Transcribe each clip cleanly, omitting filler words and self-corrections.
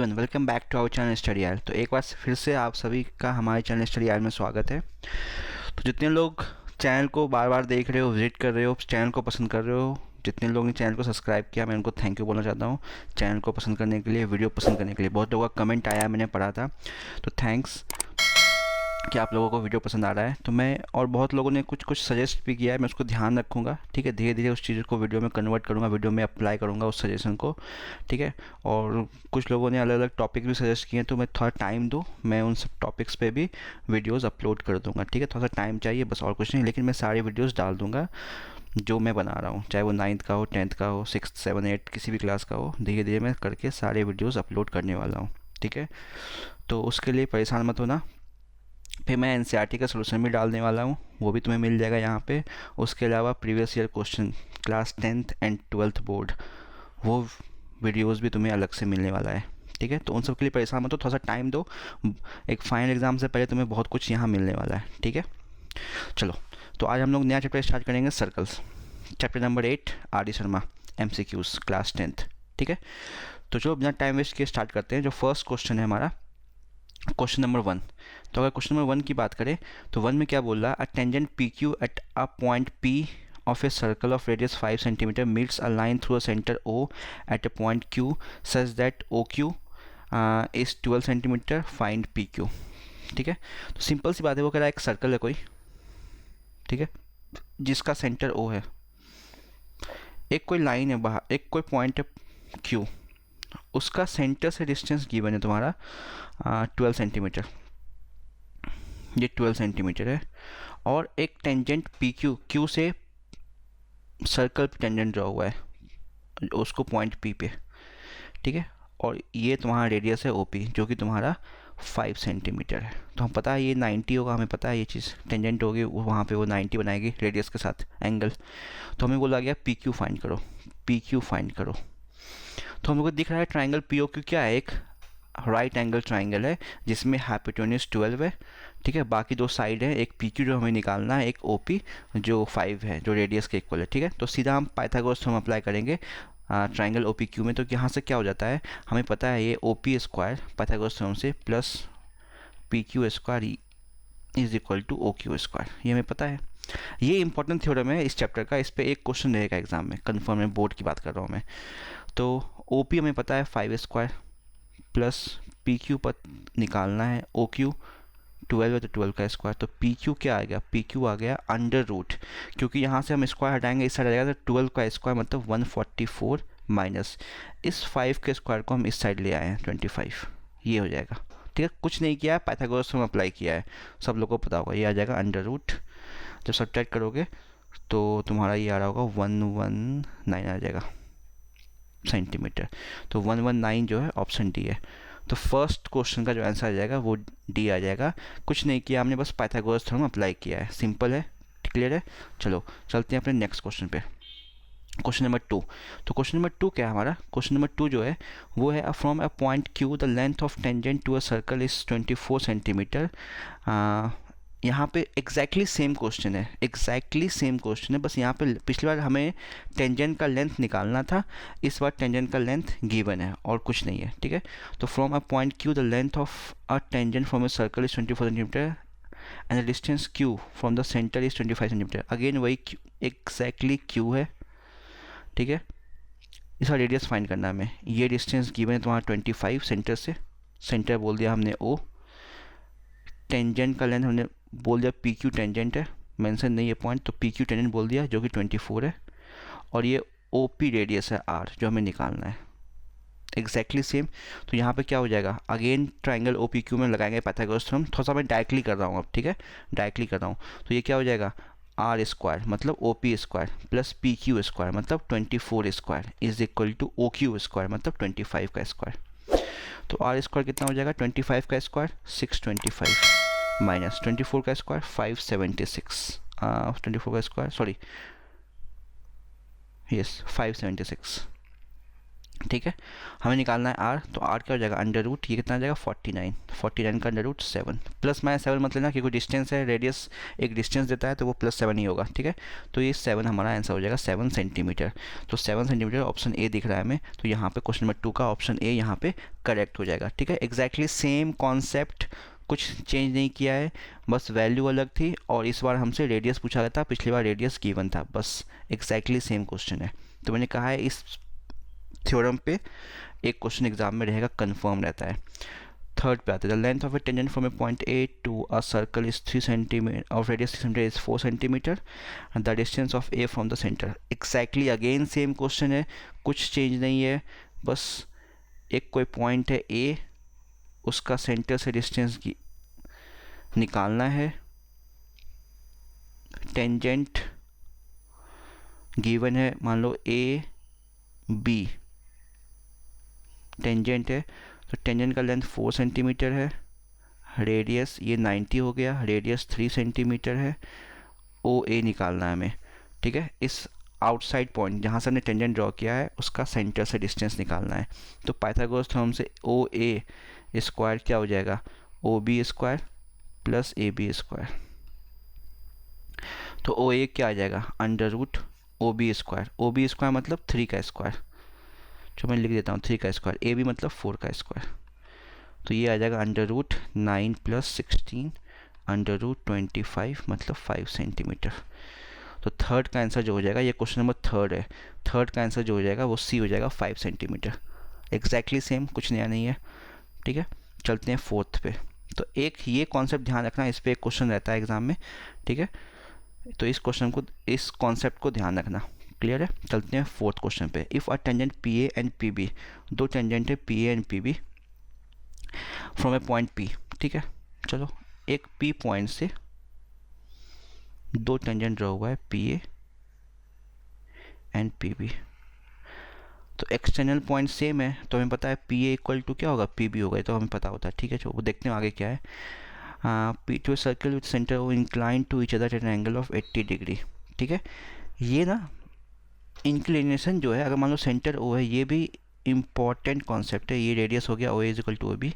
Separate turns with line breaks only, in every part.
Everyone, welcome back to our channel study आयल। तो एक बार फिर से आप सभी का हमारे चैनल स्टडी आयल में स्वागत है। तो जितने लोग चैनल को बार बार देख रहे हो, विजिट कर रहे हो, चैनल को पसंद कर रहे हो, जितने लोगों ने चैनल को सब्सक्राइब किया, मैं उनको थैंक यू बोलना चाहता हूँ। चैनल को पसंद करने के लिए, वीडियो पसंद करने के लिए। बहुत लोगों का कमेंट आया, मैंने पढ़ा था, तो थैंक्स कि आप लोगों को वीडियो पसंद आ रहा है। तो मैं और बहुत लोगों ने कुछ कुछ सजेस्ट भी किया है, मैं उसको ध्यान रखूँगा, ठीक है। धीरे धीरे उस चीज़ को वीडियो में कन्वर्ट करूँगा, वीडियो में अप्लाई करूँगा उस सजेशन को, ठीक है। और कुछ लोगों ने अलग अलग टॉपिक भी सजेस्ट किए हैं, तो मैं थोड़ा टाइम दो, मैं उन सब टॉपिक्स पे भी वीडियोज़ अपलोड कर दूँगा, ठीक है। थोड़ा सा टाइम चाहिए बस, और कुछ नहीं, लेकिन मैं सारी वीडियोज़ डाल दूँगा जो मैं बना रहा हूँ, चाहे वो 9th का हो, 10th का हो, 6th 7 8 किसी भी क्लास का हो। धीरे धीरे मैं करके सारे वीडियोज़ अपलोड करने वाला हूँ, ठीक है। तो उसके लिए परेशान मत होना। फिर मैं एनसीईआरटी का सलूशन भी डालने वाला हूँ, वो भी तुम्हें मिल जाएगा यहाँ पे। उसके अलावा previous year question class 10th and 12th board, वो वीडियोस भी तुम्हें अलग से मिलने वाला है, ठीक है। तो उन सब के लिए परेशान मत हो, थोड़ा सा टाइम दो। एक फाइनल एग्ज़ाम से पहले तुम्हें बहुत कुछ यहाँ मिलने वाला है, ठीक है। चलो, तो आज हम लोग नया चैप्टर स्टार्ट करेंगे, circles, chapter number 8, R D Sharma, MCQs class 10th, ठीक है। तो चलो बिना टाइम वेस्ट किए स्टार्ट करते हैं। जो फर्स्ट क्वेश्चन है हमारा, क्वेश्चन नंबर 1। तो अगर क्वेश्चन नंबर 1 की बात करें तो 1 में क्या बोल रहा है, a tangent P Q at a point P of a circle of radius 5 centimetre meets a line through a centre O at a point Q such that O Q is 12 centimetre, find P Q, ठीक है। तो simple सी बात है, वो कह रहा है एक सर्कल है कोई, ठीक है, जिसका सेंटर ओ है, एक कोई लाइन है बाहर, एक कोई पॉइंट है क्यू, उसका सेंटर से डिस्टेंस गिवन है तुम्हारा 12 सेंटीमीटर, ये 12 सेंटीमीटर है। और एक टेंजेंट पी क्यू, क्यू से सर्कल पे टेंजेंट ड्रॉ हुआ है उसको पॉइंट पी पे, ठीक है। और ये तुम्हारा रेडियस है ओपी, जो कि तुम्हारा 5 सेंटीमीटर है। तो हम पता है ये 90 होगा, हमें पता है ये चीज़, टेंजेंट होगी वहाँ पे वो 90 बनाएगी रेडियस के साथ एंगल। तो हमें बोला गया पी क्यू फाइंड करो, पी क्यू फाइंड करो। तो हम लोग को दिख रहा है ट्राइंगल पी ओ क्यू क्या है, एक राइट एंगल ट्राइंगल है जिसमें हाइपोटेन्यूज 12 है, ठीक है। बाकी दो साइड है, एक पी क्यू जो हमें निकालना है, एक ओ पी जो 5 है, जो रेडियस के इक्वल है, ठीक है। तो सीधा हम पाइथागोरस थ्योरम अप्लाई करेंगे ट्राइंगल ओ पी क्यू में। तो यहाँ से क्या हो जाता है, हमें पता है ये O P square Pythagoras theorem से plus P Q square is equal to O Q square, ये हमें पता है। ये इंपॉर्टेंट थ्योरम है इस चैप्टर का, इस पर एक क्वेश्चन रहेगा एग्जाम में, कन्फर्म है, बोर्ड की बात कर रहा हूँ मैं। तो ओ पी हमें पता है 5 स्क्वायर प्लस पी क्यू पर निकालना है ओ क्यू, 12 है तो 12 का स्क्वायर। तो पी क्यू क्या आ गया, पी क्यू आ गया अंडर रूट, क्योंकि यहाँ से हम स्क्वायर हटाएंगे, इस साइड आ जाएगा, तो 12 का स्क्वायर मतलब 144 माइनस इस 5 के स्क्वायर को हम इस साइड ले आए हैं 25, ये हो जाएगा, ठीक है। कुछ नहीं किया है, पाइथागोरस थ्योरम अप्लाई किया है, सब लोगों को पता होगा, ये आ जाएगा अंडर रूट। जब सब्ट्रैक्ट करोगे तो तुम्हारा ये आ रहा होगा 119 आ जाएगा सेंटीमीटर। तो 119 जो है ऑप्शन डी है। तो फर्स्ट क्वेश्चन का जो आंसर आ जाएगा वो डी आ जाएगा। कुछ नहीं किया हमने, बस पाइथागोरस थ्योरम अप्लाई किया है, सिंपल है, क्लियर है। चलो चलते हैं अपने नेक्स्ट क्वेश्चन पे, क्वेश्चन नंबर 2। तो क्वेश्चन नंबर 2 क्या है हमारा, क्वेश्चन नंबर 2 जो है वो है, from a point Q the length of tangent to a circle is 24 centimetre. यहाँ पे एग्जैक्टली सेम क्वेश्चन है, एग्जैक्टली सेम क्वेश्चन है, बस यहाँ पे पिछली बार हमें टेंजेंट का लेंथ निकालना था, इस बार टेंजेंट का लेंथ गिवन है और कुछ नहीं है, ठीक है। तो from a point Q the length of a tangent from a circle is 24 centimetre and the distance Q from the centre is 25 centimetre. Again वही एग्जैक्टली क्यू है, ठीक है। इसका रेडियस फाइंड करना है हमें, ये डिस्टेंस गिवन है तुम्हारा 25 सेंटर से, सेंटर बोल दिया हमने ओ, टेंजेंट का लेंथ हमने बोल दिया पी क्यू टेंजेंट है, मेंशन नहीं है पॉइंट, तो पी क्यू टेंजेंट बोल दिया जो कि 24 है, और ये ओ पी रेडियस है आर जो हमें निकालना है, एग्जैक्टली सेम। तो यहाँ पे क्या हो जाएगा, again triangle O P Q में लगाएंगे पाइथागोरस थ्योरम, थोड़ा सा मैं डायरेक्टली कर रहा हूँ अब, ठीक है, डायरेक्टली कर रहा हूँ। तो ये क्या हो जाएगा, आर स्क्वायर मतलब O P square plus P Q square मतलब 24 square is equal to O Q square मतलब 25 का स्क्वायर। तो आर स्क्वायर कितना हो जाएगा, 25 का स्क्वायर 625 माइनस 24 का स्क्वायर 576, 24 का स्क्वायर सॉरी यस 576, ठीक है, हमें निकालना है आर, तो आर क्या हो जाएगा अंडर रूट, ये कितना आ जाएगा 49, 49 का अंडर रूट 7, प्लस माइनस 7 मतलब ना, क्योंकि डिस्टेंस है, रेडियस एक डिस्टेंस देता है तो वो +7 ही होगा। ठीक है, तो ये 7 हमारा आंसर हो जाएगा, 7 सेंटीमीटर। तो 7 सेंटीमीटर ऑप्शन ए दिख रहा है हमें, तो यहाँ पे क्वेश्चन नंबर 2 का ऑप्शन ए यहाँ पे करेक्ट हो जाएगा। ठीक है, एग्जैक्टली सेम कॉन्सेप्ट, कुछ चेंज नहीं किया है, बस वैल्यू अलग थी, और इस बार हमसे रेडियस पूछा गया था, पिछली बार रेडियस गिवन था, बस एग्जैक्टली सेम क्वेश्चन है। तो मैंने कहा है इस थ्योरम पे एक क्वेश्चन एग्जाम में रहेगा, कंफर्म रहता है। थर्ड पे आते हैं, the length of a tangent from a point A to a circle is 3 centimetre, of radius 3 centimetre is 4 centimetre, and the distance of A from the centre. Exactly again same question है, कुछ change नहीं है, बस एक कोई point है ए, उसका centre से डिस्टेंस निकालना है, टेंजेंट गिवन है, मान लो ए बी टेंजेंट है, तो टेंजेंट का लेंथ 4 सेंटीमीटर है, रेडियस ये 90 हो गया, रेडियस 3 सेंटीमीटर है, ओ ए निकालना है हमें। ठीक है, इस आउटसाइड पॉइंट जहाँ से हमने टेंजेंट ड्रॉ किया है उसका सेंटर से डिस्टेंस निकालना है। तो पाइथागोरस थ्योरम से ओ ए स्क्वायर क्या हो जाएगा, O B square plus A B square. तो ओ ए क्या आ जाएगा under root O B square मतलब 3 का स्क्वायर, जो मैं लिख देता हूँ 3 का स्क्वायर, ए बी मतलब 4 का स्क्वायर, तो ये आ जाएगा अंडर रूट 9 + 16 अंडर रूट 25 मतलब 5 सेंटीमीटर। तो थर्ड का आंसर जो हो जाएगा, ये क्वेश्चन नंबर थर्ड है, थर्ड का आंसर जो हो जाएगा वो सी हो जाएगा, 5 सेंटीमीटर। एग्जैक्टली सेम, कुछ नया नहीं है। ठीक है, चलते हैं फोर्थ पे। तो एक ये कॉन्सेप्ट ध्यान रखना, इस पर एक क्वेश्चन रहता है एग्जाम में। ठीक है, तो इस क्वेश्चन को, इस कॉन्सेप्ट को ध्यान रखना, क्लियर है। चलते हैं फोर्थ क्वेश्चन पे। If a tangent P A and P B, दो टेंजेंट है P A and P B from a point P. ठीक है, चलो एक पी पॉइंट से दो टेंजेंट ड्रॉ हुआ है P A and P B, तो एक्सटर्नल पॉइंट सेम है, तो हमें पता है पी ए इक्वल टू क्या होगा पी बी होगा, तो हमें पता होता है। ठीक है, चलो वो देखते हैं आगे क्या है। P to circle with centre O incline to each other at an angle of 80 degree. ठीक है, ये ना इंक्लिनेशन जो है, अगर मान लो सेंटर ओ है, ये भी इम्पॉर्टेंट कॉन्सेप्ट है, ये रेडियस हो गया O is equal to O B,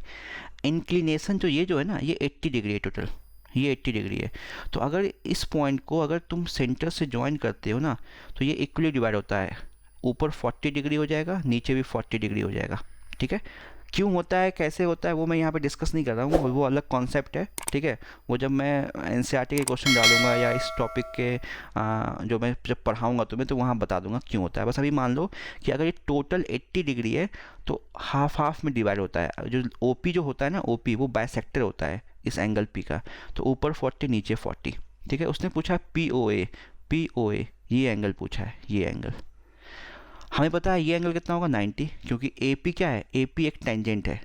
inclination जो ये जो है ना, ये 80 डिग्री है टोटल, ये 80 डिग्री है। तो अगर इस पॉइंट को अगर तुम सेंटर से ज्वाइन करते हो ना, तो ये इक्वली डिवाइड होता है, ऊपर 40 डिग्री हो जाएगा, नीचे भी 40 डिग्री हो जाएगा। ठीक है, क्यों होता है, कैसे होता है, वो मैं यहाँ पे डिस्कस नहीं कर रहा हूँ, वो अलग कॉन्सेप्ट है। ठीक है, वो जब मैं एनसीईआरटी के क्वेश्चन डालूंगा या इस टॉपिक के जो मैं जब पढ़ाऊंगा तुम्हें, तो वहाँ बता दूंगा क्यों होता है। बस अभी मान लो कि अगर ये टोटल 80 डिग्री है, तो हाफ हाफ में डिवाइड होता है। जो ओपी जो होता है ना, ओपी वो बाइसेक्टर होता है इस एंगल पी का, तो ऊपर 40 नीचे 40। ठीक है, उसने पूछा पी ओ ए, ये एंगल पूछा है, ये एंगल हमें पता है, ये एंगल कितना होगा 90, क्योंकि ए पी क्या है, ए पी एक टेंजेंट है,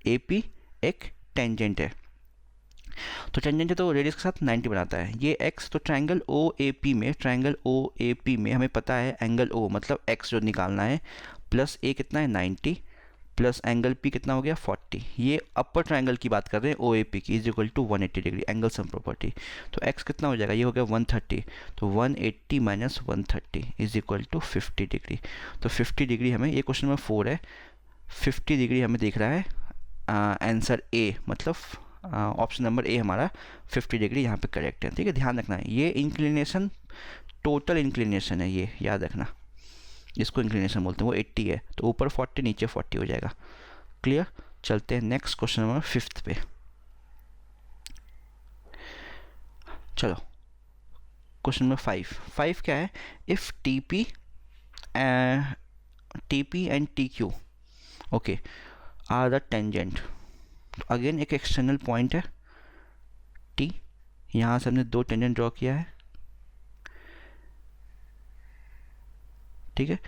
ए पी एक टेंजेंट है, तो टेंजेंट है तो रेडियस के साथ 90 बनाता है। ये एक्स, तो ट्रायंगल ओ ए पी में, ट्रायंगल ओ ए पी में हमें पता है एंगल ओ मतलब एक्स जो निकालना है, प्लस ए कितना है 90, प्लस एंगल पी कितना हो गया 40। ये अपर ट्रायंगल की बात कर रहे हैं ओ ए पी की, is equal to 180 degree, angle sum property. तो एक्स कितना हो जाएगा, ये हो गया 130, तो 180 minus 130 is equal to 50 degree. तो 50 डिग्री हमें, ये क्वेश्चन नंबर 4 है, 50 डिग्री हमें दिख रहा है आंसर ए, मतलब ऑप्शन नंबर ए हमारा 50 डिग्री यहाँ पे करेक्ट है। ठीक है, ध्यान रखना है, ये इंक्लिनेशन टोटल इंक्लिनेशन है, ये याद रखना, इसको इंक्लिनेशन बोलते हैं, वो 80 है, तो ऊपर 40 नीचे 40 हो जाएगा। क्लियर, चलते हैं नेक्स्ट क्वेश्चन नंबर 5 पे। चलो क्वेश्चन नंबर 5 क्या है, if T P and T Q okay are the tangent. तो अगेन एक एक्सटर्नल पॉइंट है टी, यहाँ से हमने दो टेंजेंट ड्रॉ किया है। ठीक है,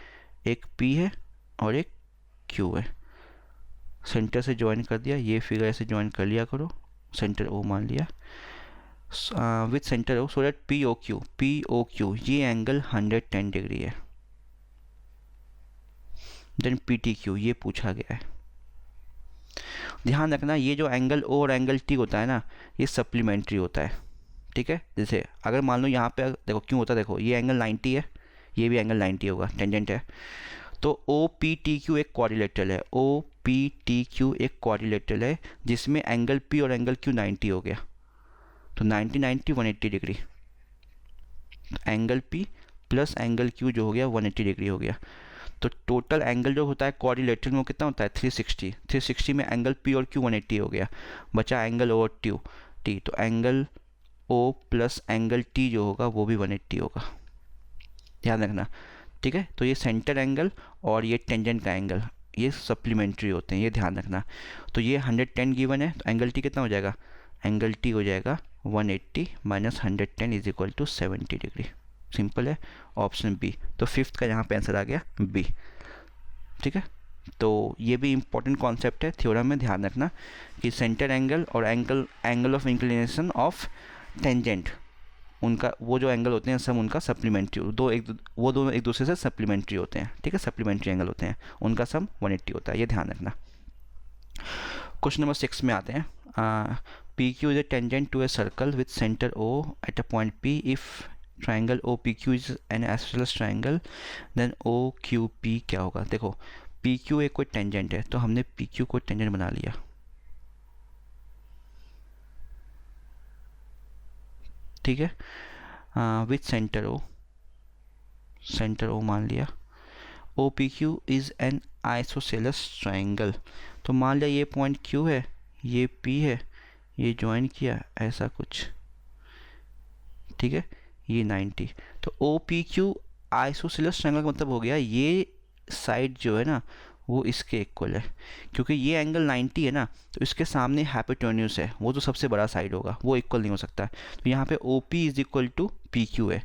एक P है और एक Q है, सेंटर से ज्वाइन कर दिया, ये फिगर ऐसे ज्वाइन कर लिया करो, सेंटर O मान लिया, with centre O, so that P O Q ये एंगल 110 डिग्री है। देन PTQ ये पूछा गया है। ध्यान रखना, ये जो एंगल O और एंगल T होता है ना, ये सप्लीमेंट्री होता है। ठीक है, जैसे अगर मान लो यहाँ पे देखो क्यों होता है, देखो ये एंगल 90 है, ये भी एंगल 90 होगा, टेंजेंट है, तो ओ पी टी क्यू एक क्वाड्रिलेटरल है, ओ पी टी क्यू एक क्वाड्रिलेटरल है जिसमें एंगल पी और एंगल क्यू 90 हो गया, तो 90 90 180 degree, angle P plus angle Q जो हो गया 180 डिग्री हो गया। तो टोटल एंगल जो होता है क्वाड्रिलेटरल में वो कितना होता है 360, 360 में एंगल पी और क्यू 180 हो गया, बचा एंगल ओ और टी, तो angle O plus angle T जो होगा वो भी 180 होगा, ध्यान रखना, ठीक है। तो ये सेंटर एंगल और ये टेंजेंट का एंगल ये सप्लीमेंट्री होते हैं, ये ध्यान रखना। तो ये 110 गिवन है, तो एंगल टी कितना हो जाएगा, एंगल टी हो जाएगा 180 minus 110 is equal to 70 degree, simple है, ऑप्शन बी। तो फिफ्थ का यहाँ पे आंसर आ गया बी, ठीक है। तो ये भी इम्पोर्टेंट कॉन्सेप्ट है थ्योरम में, ध्यान रखना कि सेंटर एंगल और angle of inclination of tangent, उनका वो जो एंगल होते हैं सब उनका सप्लीमेंट्री, वो दोनों एक दूसरे से सप्लीमेंट्री होते हैं, ठीक है, सप्लीमेंट्री एंगल होते हैं, उनका सम 180 होता है, ये ध्यान रखना। क्वेश्चन नंबर 6 में आते हैं। P Q is a tangent to a circle with centre O at a point P, if triangle O P Q is an isosceles triangle then O Q P क्या होगा। देखो पी क्यू एक कोई tangent है, तो हमने P Q को tangent बना लिया, ठीक है, विथ सेंटर ओ मान लिया, O P Q is an isosceles triangle, तो मान लिया ये पॉइंट क्यू है, ये पी है, ये ज्वाइन किया ऐसा कुछ, ठीक है, ये 90, तो O P Q isosceles triangle का मतलब हो गया ये साइड जो है ना वो इसके इक्वल है, क्योंकि ये एंगल 90 है ना, तो इसके सामने हाइपोटेन्यूस है, वो तो सबसे बड़ा साइड होगा, वो इक्वल नहीं हो सकता है। तो यहाँ पे O P is equal to P Q है,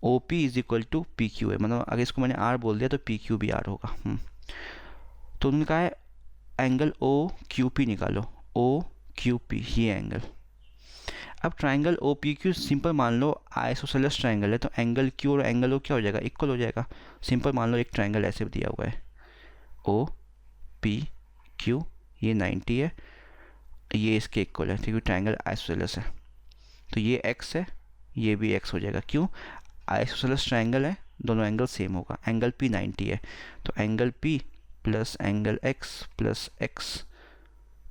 O P is equal to P Q है, मतलब अगर इसको मैंने आर बोल दिया तो पी क्यू भी आर होगा। तो उन्होंने कहा है एंगल ओ क्यू पी निकालो, ओ क्यू पी ये एंगल। अब triangle O P Q simple मान लो आइसोसेलेस ट्राइंगल है, तो एंगल क्यू और एंगल ओ क्या हो जाएगा, इक्वल हो जाएगा। सिंपल मान लो एक ट्राइंगल ऐसे दिया हुआ है, ओ पी क्यू, ये 90 है, ये इसके इक्वल है, क्योंकि ट्राइंगल आइसोसेलेस है, तो ये एक्स है, ये भी एक्स हो जाएगा, क्यों, आइसोसेलेस ट्राइंगल है, दोनों एंगल सेम होगा। एंगल पी 90 है, तो angle P plus angle x plus x,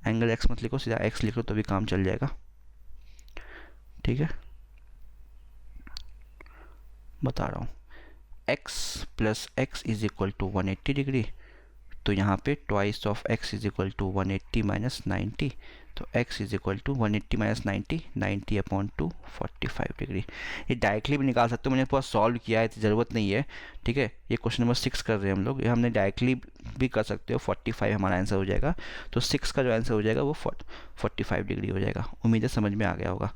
angle x मत लिखो, सीधा एक्स लिख लो तो भी काम चल जाएगा, ठीक है, बता रहा हूँ, x plus x is equal to 180 degree, तो यहाँ पे twice of x is equal to 180 minus 90, तो x is equal to 180 minus 90 upon 2 45 degree. ये डायरेक्टली भी निकाल सकते हो, मैंने पूरा सॉल्व किया है, ज़रूरत नहीं है, ठीक है। ये क्वेश्चन नंबर 6 कर रहे हैं हम लोग, ये हमने डायरेक्टली भी कर सकते हो, 45 हमारा आंसर हो जाएगा, तो 6 का जो आंसर हो जाएगा वो 45 डिग्री हो जाएगा। उम्मीद है समझ में आ गया होगा।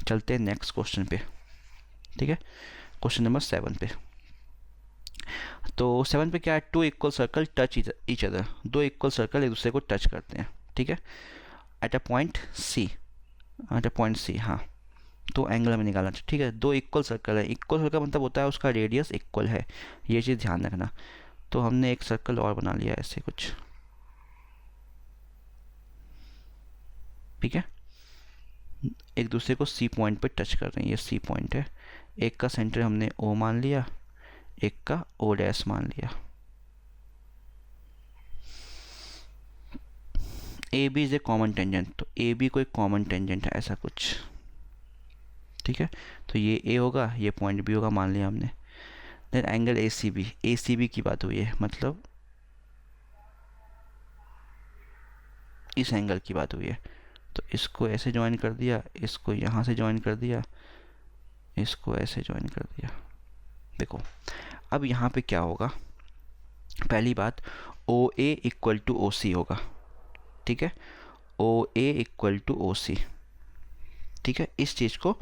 चलते हैं नेक्स्ट क्वेश्चन पे, ठीक है, क्वेश्चन नंबर 7 पे। तो 7 पे क्या है, two equal circle touch each other, दो इक्वल सर्कल एक दूसरे को टच करते हैं, ठीक है, एट अ पॉइंट सी, हाँ, तो एंगल हमें निकालना चाहिए, ठीक है। दो इक्वल सर्कल है, इक्वल सर्कल मतलब होता है उसका रेडियस इक्वल है, ये चीज़ ध्यान रखना। तो हमने एक सर्कल और बना लिया ऐसे कुछ, ठीक है, एक दूसरे को सी पॉइंट पे टच कर रहे हैं, ये सी पॉइंट है, एक का सेंटर हमने ओ मान लिया, एक का ओ डैश मान लिया। A B is a common tangent, तो ए बी कोई कॉमन टेंजेंट है ऐसा कुछ, ठीक है, तो ये ए होगा, ये पॉइंट बी होगा मान लिया हमने। Then angle A C B की बात हुई है, मतलब इस एंगल की बात हुई है, तो इसको ऐसे ज्वाइन कर दिया, इसको यहाँ से ज्वाइन कर दिया, इसको ऐसे ज्वाइन कर दिया। देखो अब यहाँ पे क्या होगा, पहली बात ओ ए इक्वल टू ओ सी होगा, ठीक है, ओ ए इक्वल टू ओ सी, ठीक है, इस चीज़ को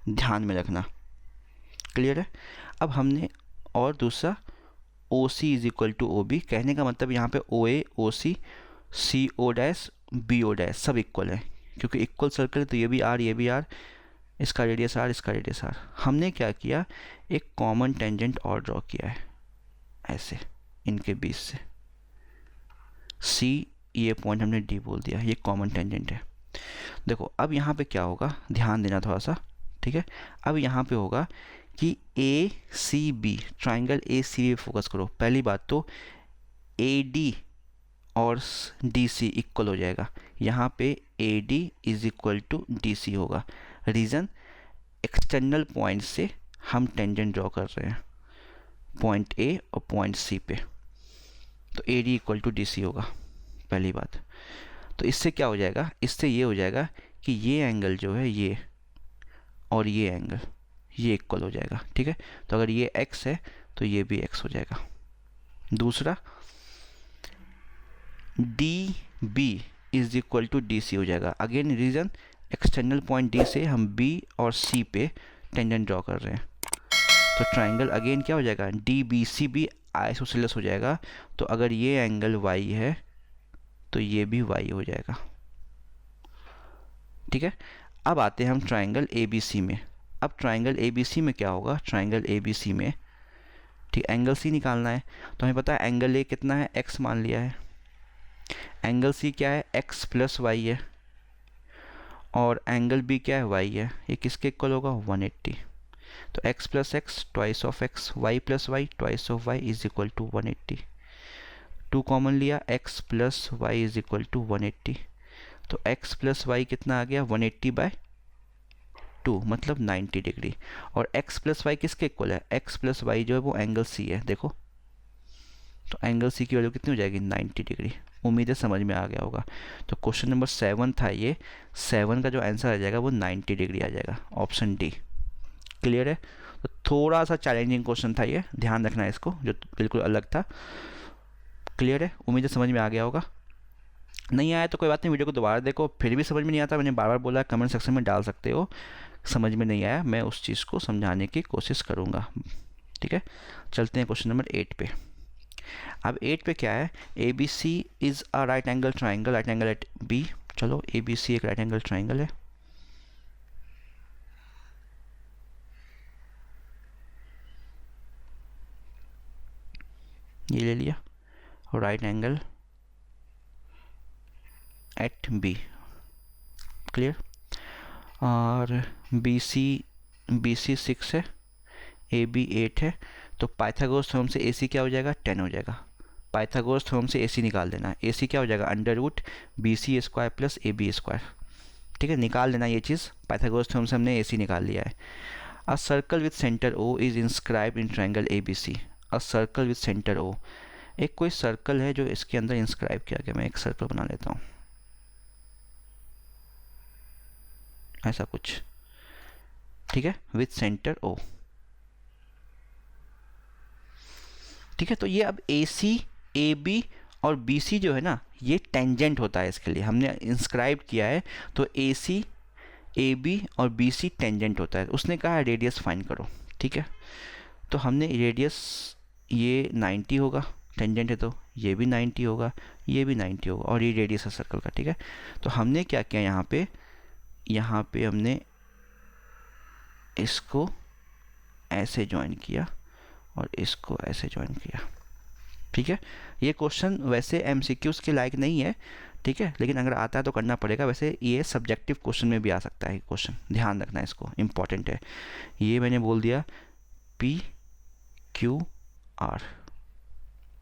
ध्यान में रखना, क्लियर है। अब हमने और दूसरा O C is equal to O B, कहने का मतलब यहाँ पे O A O C O dash B O dash सब इक्वल है, क्योंकि इक्वल सर्कल है, तो ये भी आर ये भी आर, इसका रेडियस आर इसका रेडियस आर। हमने क्या किया, एक कॉमन टेंजेंट और ड्रॉ किया है ऐसे इनके बीच से, सी ये पॉइंट हमने डी बोल दिया, ये कॉमन टेंजेंट है। देखो अब यहाँ पे क्या होगा, ध्यान देना थोड़ा सा, ठीक है। अब यहाँ पे होगा कि A C B, triangle A C B focus करो। पहली बात तो ए डी और डी सी इक्वल हो जाएगा, यहाँ पे A D is equal to D C होगा। रीज़न, एक्सटर्नल पॉइंट से हम टेंजेंट ड्रॉ कर रहे हैं पॉइंट ए और पॉइंट सी पे, तो A D equal to D C होगा पहली बात। तो इससे क्या हो जाएगा, इससे ये हो जाएगा कि ये एंगल जो है ये और ये एंगल ये इक्वल हो जाएगा, ठीक है। तो अगर ये x है तो ये भी x हो जाएगा। दूसरा, D B is equal to D C हो जाएगा। Again reason, external point D से हम b और c पे टेंजेंट ड्रॉ कर रहे हैं, तो ट्राइंगल अगेन क्या हो जाएगा, डी बी सी भी आइसोसेलेस हो जाएगा। तो अगर ये एंगल y है तो ये भी y हो जाएगा, ठीक है। अब आते हैं हम ट्राइंगल ए बी सी में। अब ट्राइंगल ए बी सी में क्या होगा, ट्राइंगल ए बी सी में, ठीक, एंगल सी निकालना है। तो हमें पता है एंगल ए कितना है, x मान लिया है। एंगल सी क्या है, x प्लस वाई है, और एंगल बी क्या है, y है। ये किसके इक्वल होगा, 180। तो x plus x twice of x, y plus y twice of y is equal to 180। 2 common लिया, x plus y is equal to 180। तो x प्लस वाई कितना आ गया, 180/2 मतलब 90 डिग्री। और x प्लस वाई किसके इक्वल है, x प्लस वाई जो है वो एंगल सी है, देखो। तो एंगल सी की वैल्यू कितनी हो जाएगी, 90 डिग्री। उम्मीद है समझ में आ गया होगा। तो क्वेश्चन नंबर 7 था ये, 7 का जो आंसर आ जाएगा वो 90 डिग्री आ जाएगा, ऑप्शन डी। क्लियर है। तो थोड़ा सा चैलेंजिंग क्वेश्चन था ये, ध्यान रखना है इसको, जो बिल्कुल अलग था। क्लियर है, उम्मीद है समझ में आ गया होगा। नहीं आया तो कोई बात नहीं, वीडियो को दोबारा देखो। फिर भी समझ में नहीं आता, मैंने बार बार बोला, कमेंट सेक्शन में डाल सकते हो। समझ में नहीं आया, मैं उस चीज़ को समझाने की कोशिश करूँगा, ठीक है। चलते हैं क्वेश्चन नंबर 8 पे। अब 8 पे क्या है, A B C is a right angle triangle, right angle at B. चलो, ए बी सी एक राइट एंगल ट्राइंगल है। ये ले लिया, right angle at B, clear. और बी सी 6 है, ए बी 8 है। तो पाइथागोरस थ्योरम से ए सी क्या हो जाएगा, 10 हो जाएगा। पाइथागोरस थ्योरम से ए सी निकाल देना, ए सी क्या हो जाएगा, √BC² प्लस AB², ठीक है। निकाल लेना ये चीज़, पाइथागोरस थ्योरम से हमने ए सी निकाल लिया है। A circle with centre O is inscribe in triangle A B C. A circle with centre O, एक कोई सर्कल है जो इसके अंदर इंस्क्राइब किया गया। मैं एक सर्कल बना लेता हूँ, ऐसा कुछ, ठीक है, विथ सेंटर O, ठीक है। तो ये अब ए सी, ए बी और बी सी जो है ना, ये टेंजेंट होता है, इसके लिए हमने इंस्क्राइब किया है। तो ए सी, ए बी और बी सी टेंजेंट होता है। उसने कहा है रेडियस फाइंड करो, ठीक है। तो हमने रेडियस, ये 90 होगा, टेंजेंट है तो ये भी 90 होगा, ये भी 90 होगा, और ये रेडियस है सर्कल का, ठीक है। तो हमने क्या किया, यहाँ पे हमने इसको ऐसे ज्वाइन किया और इसको ऐसे ज्वाइन किया, ठीक है। ये क्वेश्चन वैसे एमसीक्यूज़ के लायक नहीं है, ठीक है, लेकिन अगर आता है तो करना पड़ेगा। वैसे ये सब्जेक्टिव क्वेश्चन में भी आ सकता है क्वेश्चन, ध्यान रखना इसको, इम्पॉर्टेंट है। ये मैंने बोल दिया PQR,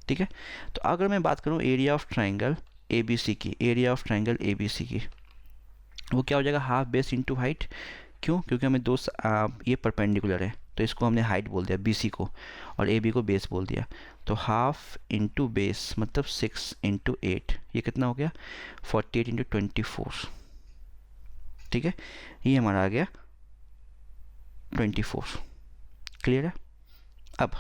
ठीक है। तो अगर मैं बात करूँ एरिया ऑफ ट्राइंगल ABC की, एरिया ऑफ ट्राइंगल ABC की, वो क्या हो जाएगा, हाफ बेस इंटू हाइट। क्यों, क्योंकि हमें ये परपेंडिकुलर है, तो इसको हमने हाइट बोल दिया BC को, और AB को बेस बोल दिया। तो हाफ इंटू बेस मतलब 6 इंटू 8, ये कितना हो गया, 48 इंटू 24, ठीक है। ये हमारा आ गया 24, क्लियर है। अब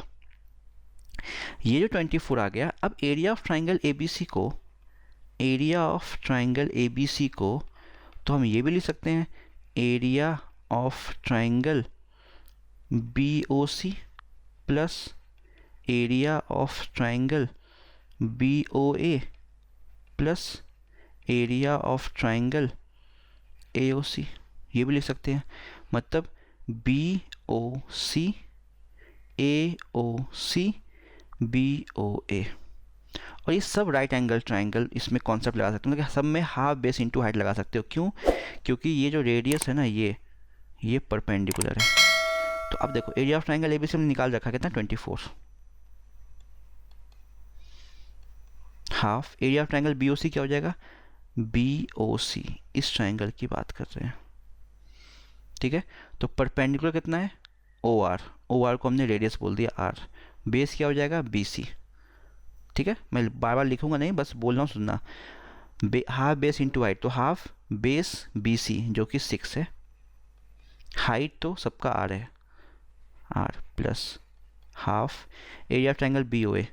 ये जो 24 आ गया, अब एरिया ऑफ ट्राइंगल ABC को, एरिया ऑफ ट्राइंगल ABC को तो हम ये भी लिख सकते हैं, area of triangle BOC plus area of triangle BOA plus area of triangle AOC, ये भी लिख सकते हैं। मतलब BOC AOC BOA, और ये सब राइट एंगल ट्राइंगल इसमें कॉन्सेप्ट लगा सकते हो, सब में हाफ बेस इंटू हाइट लगा सकते हो। क्यों, क्योंकि ये जो रेडियस है ना, ये परपेंडिकुलर है, तो अब देखो एरिया ऑफ ट्राइंगल एबीसी हमने निकाल रखा कितना 24, half area of triangle BOC क्या हो जाएगा बीओसी, इस ट्राइंगल की बात कर रहे हैं, ठीक है। तो परपेंडिकुलर कितना है ओ आर को हमने रेडियस बोल दिया आर, बेस क्या हो जाएगा बीसी, ठीक है। मैं बार बार लिखूंगा नहीं, बस बोल रहा हूँ सुनना, हाफ बेस इंटू हाइट, तो हाफ बेस बीसी जो कि 6 है, हाइट तो सबका आर है R, plus half area of triangle B O A,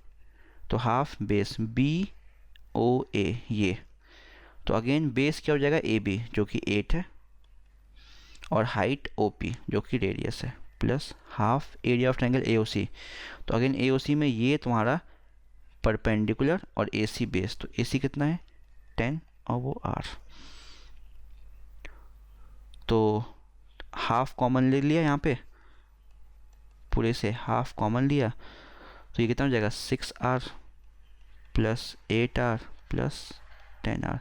तो half base B O A ये, तो अगेन बेस क्या हो जाएगा ए बी जो कि 8 है, और हाइट ओ पी जो कि रेडियस है, plus half area of triangle A O C, तो अगेन ए ओ सी में ये तुम्हारा परपेंडिकुलर और ए सी बेस, तो ए सी कितना है 10 और वो आर, तो हाफ कॉमन ले लिया यहाँ पे, पूरे से हाफ कॉमन लिया, तो ये कितना हो जाएगा 6R plus 8R plus 10R,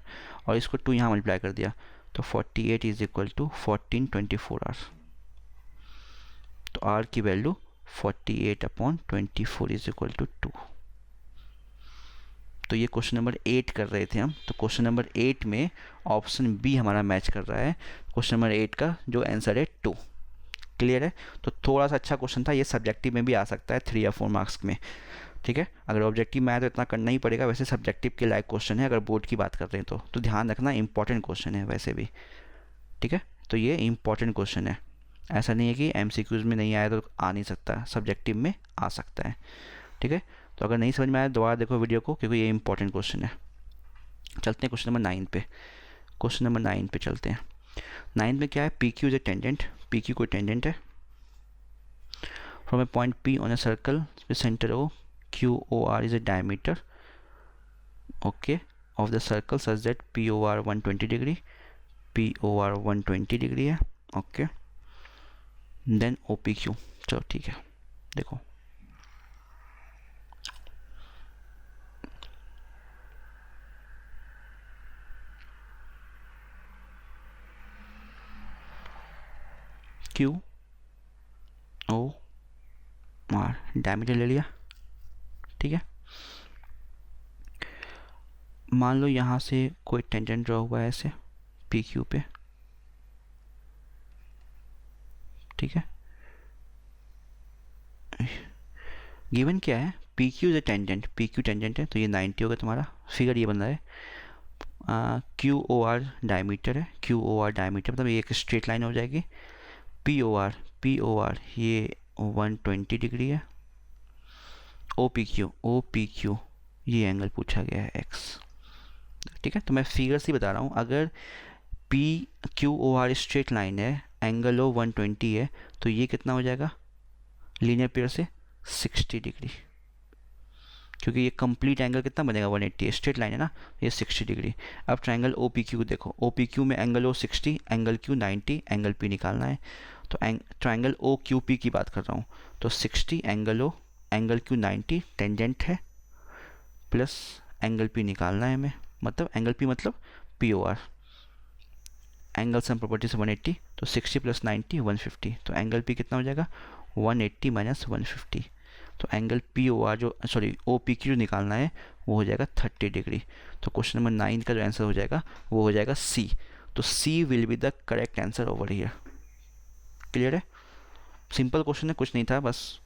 और इसको 2 यहाँ मल्टीप्लाई कर दिया, तो 48 इज इक्वल टू 1424R, तो R की वैल्यू 48/24 इज इक्वल टू 2। तो ये क्वेश्चन नंबर 8 कर रहे थे हम, तो क्वेश्चन नंबर 8 में ऑप्शन बी हमारा मैच कर रहा है, क्वेश्चन नंबर 8 का जो आंसर है 2। क्लियर है। तो थोड़ा सा अच्छा क्वेश्चन था, ये सब्जेक्टिव में भी आ सकता है 3 या 4 मार्क्स में, ठीक है। अगर ऑब्जेक्टिव में आए तो इतना करना ही पड़ेगा, वैसे सब्जेक्टिव के लायक क्वेश्चन है अगर बोर्ड की बात करते हैं तो ध्यान रखना इंपॉर्टेंट क्वेश्चन है वैसे भी, ठीक है। तो ये इंपॉर्टेंट क्वेश्चन है, ऐसा नहीं है कि एमसीक्यूज में नहीं आया तो आ नहीं सकता, सब्जेक्टिव में आ सकता है, ठीक है। तो अगर नहीं समझ में आया दोबारा देखो वीडियो को, क्योंकि ये इंपॉर्टेंट क्वेश्चन है। चलते हैं क्वेश्चन नंबर 9 पे, क्वेश्चन नंबर 9 पे चलते हैं। 9 में क्या है, P Q is a tangent, P Q कोई टेंजेंट है, from a point P on a circle centre O, Q O R is a diameter okay of the circle such that P O R 120 degree, P O R 120 degree है okay, then O P Q. चलो ठीक है, देखो Q O are diameter ले लिया, ठीक है। मान लो यहाँ से कोई टेंजेंट ड्रॉ हुआ है ऐसे पी क्यू पे, ठीक है। गिवन क्या है, P Q is a tangent, P Q tangent है तो ये 90 होगा तुम्हारा, फिगर ये बन रहा है। क्यू ओ आर डायमीटर है, क्यू ओ आर डायमीटर मतलब ये एक स्ट्रेट लाइन हो जाएगी, पी ओ आर ये 120 डिग्री है, ओ पी क्यू ये एंगल पूछा गया है एक्स, ठीक है। तो मैं फिगर से बता रहा हूँ, अगर P Q O R straight line है, एंगल ओ 120 है, तो ये कितना हो जाएगा लीनियर पेयर से 60 डिग्री, क्योंकि ये कंप्लीट एंगल कितना बनेगा 180, स्ट्रेट लाइन है ना, ये 60 डिग्री। अब ट्रायंगल ओ पी क्यू देखो, ओ पी क्यू में angle O 60, angle Q 90, angle P निकालना है, तो ट्रायंगल ओ क्यू पी की बात कर रहा हूँ, तो 60 angle O, angle Q 90 tangent है, प्लस एंगल पी निकालना है हमें, मतलब एंगल पी मतलब P O R, angle sum property से 180, तो 60 प्लस 90 150, तो एंगल पी कितना हो जाएगा 180 माइनस 150, तो एंगल पी ओ आर जो सॉरी ओ पी क्यू निकालना है वो हो जाएगा 30 डिग्री। तो क्वेश्चन नंबर 9 का जो आंसर हो जाएगा वो हो जाएगा सी, तो C will be the correct answer over here. Clear है, सिंपल क्वेश्चन है, कुछ नहीं था, बस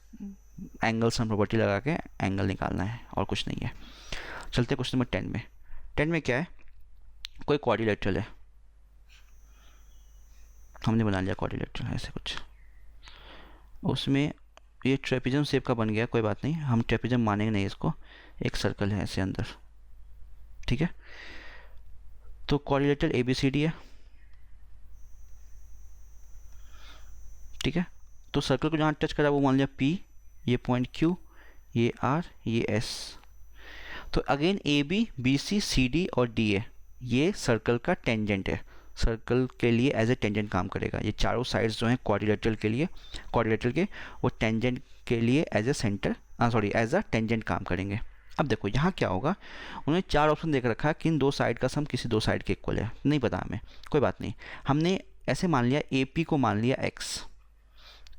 एंगल सम प्रॉपर्टी लगा के एंगल निकालना है और कुछ नहीं है। चलते क्वेश्चन नंबर 10 में। 10 में क्या है, कोई क्वाड्रिलेटरल है, हमने बना लिया क्वाड्रिलेटरल ऐसे कुछ, उसमें ये ट्रेपेजियम शेप का बन गया, कोई बात नहीं, हम ट्रेपेजियम मानेंगे नहीं इसको, एक सर्कल है ऐसे अंदर, ठीक है। तो quadrilateral A B C D है, ठीक है। तो सर्कल को जहाँ टच करा वो मान लिया पी, ये पॉइंट क्यू, ये आर, ये एस, तो again A B C C D और डी ए ये सर्कल का टेंजेंट है, सर्कल के लिए एज ए टेंजेंट काम करेगा। ये चारों साइड्स जो हैं क्वाड्रिलेटरल के लिए, क्वाड्रिलेटरल के वो टेंजेंट के लिए as a centre as a tangent काम करेंगे। अब देखो यहाँ क्या होगा, उन्होंने 4 ऑप्शन देख रखा है कि इन 2 साइड का सम किसी 2 साइड के इक्वल है, नहीं पता हमें, कोई बात नहीं। हमने ऐसे मान लिया ए पी को मान लिया एक्स,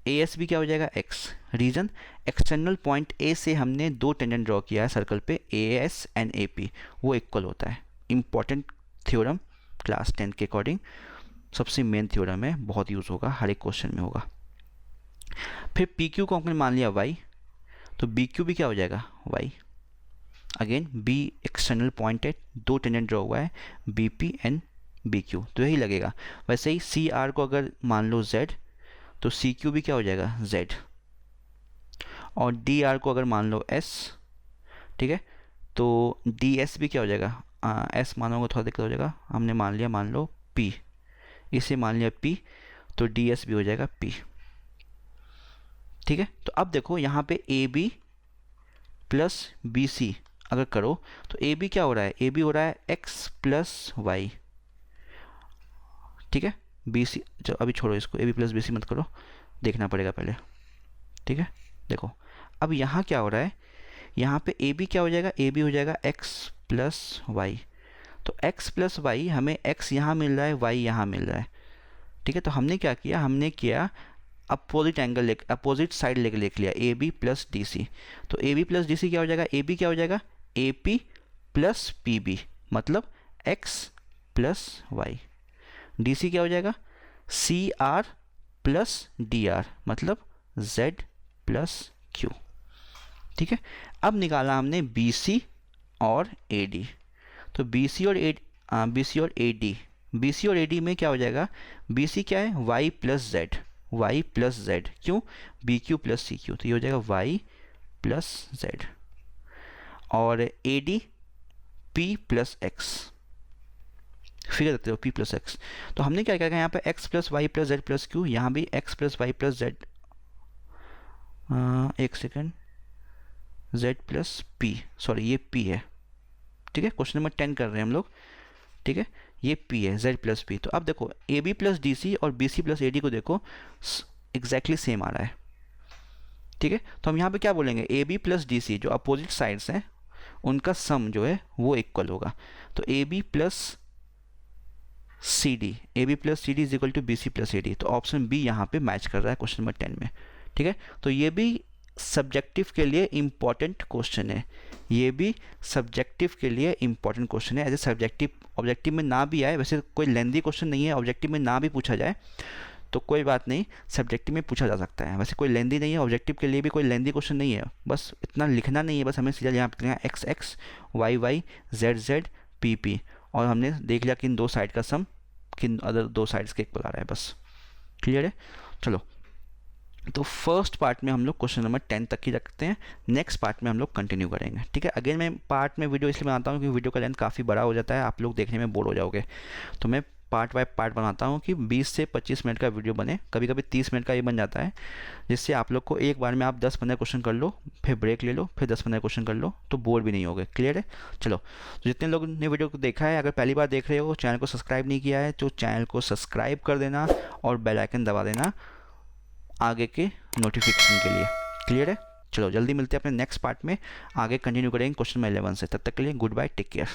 ए एस बी क्या हो जाएगा x। Reason, external point A से हमने दो टेंजेंट ड्रॉ किया है सर्कल पे, A S and A P, वो इक्वल होता है। इंपॉर्टेंट थ्योरम क्लास 10 के अकॉर्डिंग, सबसे मेन थ्योरम है, बहुत यूज़ होगा, हर एक क्वेश्चन में होगा। फिर पी क्यू को हमने मान लिया y, तो बी क्यू भी क्या हो जाएगा y। Again B external point है, दो टेंजेंट ड्रॉ हुआ है B P and B Q, तो यही लगेगा। वैसे ही सी आर को अगर मान लो z, तो सी क्यू भी क्या हो जाएगा z, और डी आर को अगर मान लो s, ठीक है, तो डी एस भी क्या हो जाएगा, एस मानोगे थोड़ा दिक्कत हो जाएगा, हमने मान लिया, मान लो p, इसे मान लिया p, तो डी एस भी हो जाएगा p, ठीक है। तो अब देखो यहाँ पे A B plus B C अगर करो, तो ए बी क्या हो रहा है, ए बी हो रहा है एक्स प्लस वाई, ठीक है। बी सी, चलो अभी छोड़ो इसको, A B plus B C मत करो, देखना पड़ेगा पहले, ठीक है। देखो अब यहाँ क्या हो रहा है, यहाँ पे ए बी क्या हो जाएगा, ए बी हो जाएगा एक्स प्लस वाई, तो एक्स प्लस वाई, हमें एक्स यहाँ मिल रहा है, वाई यहाँ मिल रहा है, ठीक है। तो हमने क्या किया, हमने किया अपोजिट एंगल, अपोजिट साइड लेके लिख लिया, A B plus D C. तो A B plus D C क्या हो जाएगा, ए बी क्या हो जाएगा, A P plus P B, मतलब X plus Y. D C क्या हो जाएगा, C R plus D R, मतलब जेड प्लस क्यू, ठीक है। अब निकाला हमने बी सी और ए डी, तो बी सी और ए डी, बी सी और ए डी में क्या हो जाएगा, बी सी क्या है, Y plus Z, y plus Z, क्यों, B Q plus C Q, तो ये हो जाएगा y प्लस जेड, और A D P plus X, figure देते हो p प्लस एक्स। तो हमने क्या किया, यहाँ पे x plus Y plus Z plus Q, यहाँ भी x plus Y plus Z, एक second, z plus p, sorry ये p है, ठीक है। क्वेश्चन नंबर 10 कर रहे हैं हम लोग, ठीक है, ये p है, z प्लस p। तो अब देखो A B plus D C और B C plus A D को देखो एग्जैक्टली सेम आ रहा है, ठीक है। तो हम यहाँ पे क्या बोलेंगे, A B plus D C जो अपोजिट साइड्स हैं उनका सम जो है वो इक्वल होगा। तो A B plus C D, A B plus C D is equal to B C plus A D, तो ऑप्शन बी यहाँ पे मैच कर रहा है क्वेश्चन नंबर 10 में, ठीक है। तो ये भी सब्जेक्टिव के लिए इम्पॉर्टेंट क्वेश्चन है, ये भी सब्जेक्टिव के लिए इम्पॉर्टेंट क्वेश्चन है। एज ए सब्जेक्टिव, ऑब्जेक्टिव में ना भी आए, वैसे कोई लेंदी क्वेश्चन नहीं है, ऑब्जेक्टिव में ना भी पूछा जाए तो कोई बात नहीं, सब्जेक्टिव में पूछा जा सकता है। वैसे कोई लेंदी नहीं है, ऑब्जेक्टिव के लिए भी कोई लेंदी क्वेश्चन नहीं है, बस इतना लिखना नहीं है, बस हमें सीधा यहाँ पे लिखना है x x, y y, z z, P P, और हमने देख लिया कि इन दो साइड का सम किन अदर दो साइड्स के इक्वल आ रहा है, बस क्लियर है। चलो, तो फर्स्ट पार्ट में हम लोग क्वेश्चन नंबर 10 तक ही रखते हैं, नेक्स्ट पार्ट में हम लोग कंटिन्यू करेंगे, ठीक है। अगेन मैं पार्ट में वीडियो इसलिए बनाता हूँ क्योंकि वीडियो का लेंथ काफ़ी बड़ा हो जाता है, आप लोग देखने में बोर हो जाओगे, तो मैं पार्ट बाय पार्ट बनाता हूँ कि 20 से 25 मिनट का वीडियो बने, कभी कभी 30 मिनट का ये बन जाता है, जिससे आप लोग को एक बार में आप 10-15 क्वेश्चन कर लो, फिर ब्रेक ले लो, फिर 10-15 क्वेश्चन कर लो, तो बोर भी नहीं होगे, क्लियर है। चलो, तो जितने लोग ने वीडियो को देखा है, अगर पहली बार देख रहे हो, चैनल को सब्सक्राइब नहीं किया है तो चैनल को सब्सक्राइब कर देना और बेल आइकन दबा देना आगे के नोटिफिकेशन के लिए, क्लियर है। चलो जल्दी मिलते हैं अपने नेक्स्ट पार्ट में, आगे कंटिन्यू करेंगे क्वेश्चन नंबर 11 से, तब तक के लिए गुड बाय, टेक केयर।